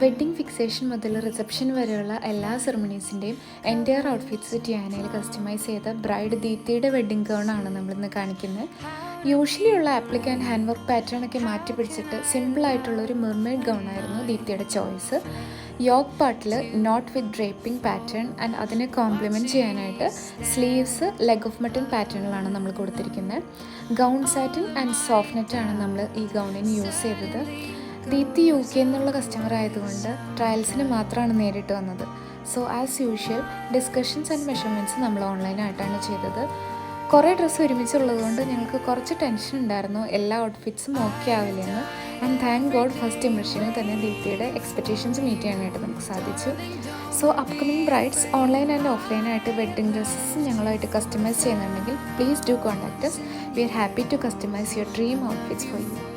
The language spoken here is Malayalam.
വെഡ്ഡിംഗ് ഫിക്സേഷൻ മുതൽ റിസപ്ഷൻ വരെയുള്ള എല്ലാ സെറമണീസിൻ്റെയും എൻ്റയർ ഔട്ട്ഫിറ്റ്സ് ടിയാനയിൽ കസ്റ്റമൈസ് ചെയ്ത ബ്രൈഡ് ദീപ്തിയുടെ വെഡ്ഡിംഗ് ഗൗണാണ് നമ്മളിന്ന് കാണിക്കുന്നത്. യൂഷ്വലി ഉള്ള ആപ്ലിക് ആൻഡ് ഹാൻഡ് വർക്ക് പാറ്റേണൊക്കെ മാറ്റി പിടിച്ചിട്ട് സിമ്പിളായിട്ടുള്ളൊരു മെർമെയ്ഡ് ഗൗണായിരുന്നു ദീപ്തിയുടെ ചോയ്സ്. യോക്ക് പാർട്ടിൽ knot with draping pattern and അതിനെ കോംപ്ലിമെൻറ്റ് ചെയ്യാനായിട്ട് സ്ലീവ്സ് ലെഗ് ഓഫ് മട്ടൺ പാറ്റേണിലാണ് നമ്മൾ കൊടുത്തിരിക്കുന്നത്. ഗൗൺ സാറ്റിൻ ആൻഡ് സോഫ്റ്റ് നെറ്റാണ് നമ്മൾ ഈ ഗൗണിന് യൂസ് ചെയ്തത്. ദീപ്തി UK എന്നുള്ള കസ്റ്റമർ ആയതുകൊണ്ട് ട്രയൽസിന് മാത്രമാണ് നേരിട്ട് വന്നത്. So as usual discussions and measurements നമ്മൾ ഓൺലൈനായിട്ടാണ് ചെയ്തത്. കുറേ ഡ്രസ്സ് ഒരുമിച്ചുള്ളതുകൊണ്ട് ഞങ്ങൾക്ക് കുറച്ച് ടെൻഷൻ ഉണ്ടായിരുന്നു എല്ലാ ഔട്ട്ഫിറ്റ്സും ഓക്കെ ആവില്ലെന്ന്. ആൻഡ് താങ്ക് ഗോഡ് ഫസ്റ്റ് ഇംപ്രഷനിൽ തന്നെ ദീപ്തിയുടെ എക്സ്പെക്റ്റേഷൻസ് മീറ്റ് ചെയ്യാനായിട്ട് നമുക്ക് സാധിച്ചു. So upcoming brides online and ഓഫ്ലൈനായിട്ട് വെഡ്ഡിംഗ് ഡ്രസ്സസ് ഞങ്ങളായിട്ട് കസ്റ്റമൈസ് ചെയ്യുന്നുണ്ടെങ്കിൽ please do contact us. We are happy to customize your dream outfits for you.